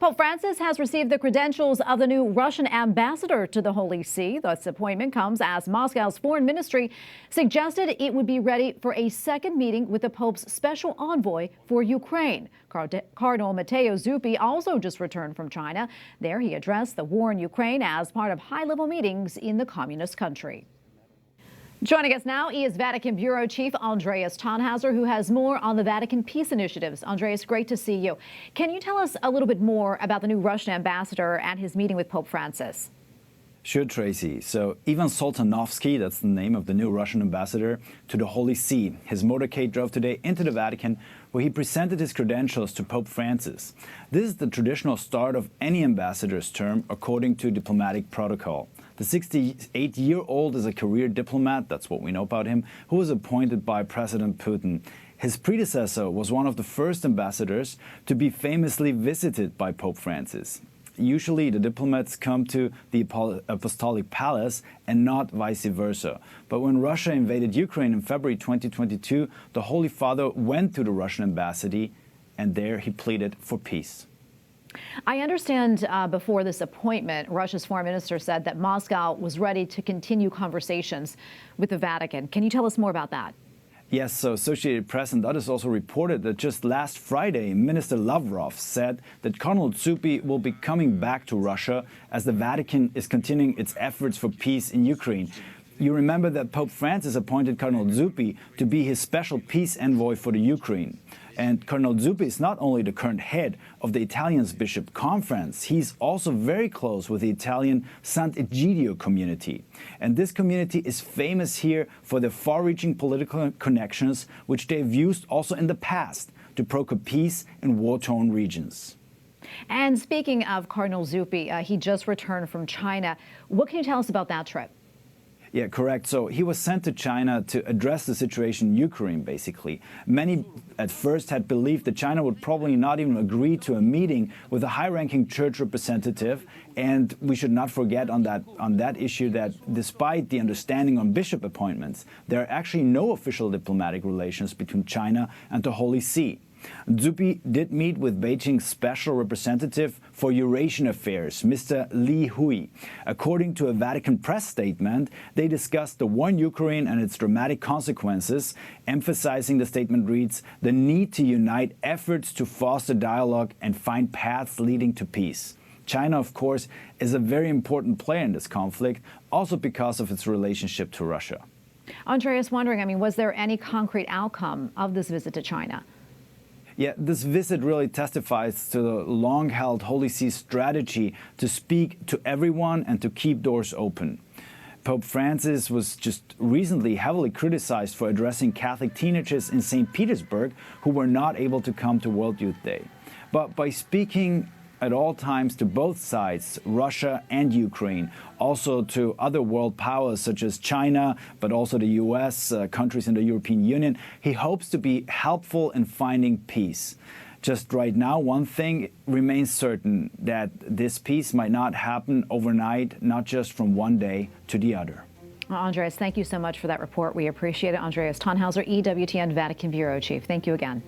Pope Francis has received the credentials of the new Russian ambassador to the Holy See. This appointment comes as Moscow's foreign ministry suggested it would be ready for a second meeting with the Pope's special envoy for Ukraine. Cardinal Matteo Zuppi also just returned from China. There he addressed the war in Ukraine as part of high-level meetings in the communist country. Joining us now is Vatican Bureau Chief Andreas Thonhauser, who has more on the Vatican peace initiatives. Andreas, great to see you. Can you tell us a little bit more about the new Russian ambassador and his meeting with Pope Francis? Sure, Tracy. So Ivan Soltanovsky, that's the name of the new Russian ambassador to the Holy See. His motorcade drove today into the Vatican, where he presented his credentials to Pope Francis. This is the traditional start of any ambassador's term, according to diplomatic protocol. The 68-year-old is a career diplomat, that's what we know about him, who was appointed by President Putin. His predecessor was one of the first ambassadors to be famously visited by Pope Francis. Usually the diplomats come to the Apostolic Palace and not vice versa. But when Russia invaded Ukraine in February 2022, the Holy Father went to the Russian embassy and there he pleaded for peace. I understand before this appointment, Russia's foreign minister said that Moscow was ready to continue conversations with the Vatican. Can you tell us more about that? Yes, so Associated Press and others also reported that just last Friday, Minister Lavrov said that Cardinal Zuppi will be coming back to Russia as the Vatican is continuing its efforts for peace in Ukraine. You remember that Pope Francis appointed Cardinal Zuppi to be his special peace envoy for the Ukraine. And Cardinal Zuppi is not only the current head of the Italian Bishop Conference, he's also very close with the Italian Sant'Egidio community. And this community is famous here for their far-reaching political connections, which they've used also in the past to broker peace in war-torn regions. And speaking of Cardinal Zuppi, he just returned from China. What can you tell us about that trip? Yeah, correct. So he was sent to China to address the situation in Ukraine, basically. Many at first had believed that China would probably not even agree to a meeting with a high-ranking church representative. And we should not forget on that issue that despite the understanding on bishop appointments, there are actually no official diplomatic relations between China and the Holy See. Zuppi did meet with Beijing's special representative for Eurasian affairs, Mr. Li Hui. According to a Vatican press statement, they discussed the war in Ukraine and its dramatic consequences, emphasizing, the statement reads, the need to unite efforts to foster dialogue and find paths leading to peace. China, of course, is a very important player in this conflict, also because of its relationship to Russia. Andreas, wondering, was there any concrete outcome of this visit to China? Yeah, this visit really testifies to the long-held Holy See strategy to speak to everyone and to keep doors open. Pope Francis was just recently heavily criticized for addressing Catholic teenagers in St. Petersburg who were not able to come to World Youth Day. But by speaking at all times to both sides, Russia and Ukraine, also to other world powers such as China, but also the US, countries in the European Union, he hopes to be helpful in finding peace. Just right now, one thing remains certain, that this peace might not happen overnight, not just from one day to the other. Well, Andreas, thank you so much for that report. We appreciate it. Andreas Thonhauser, EWTN Vatican Bureau Chief. Thank you again.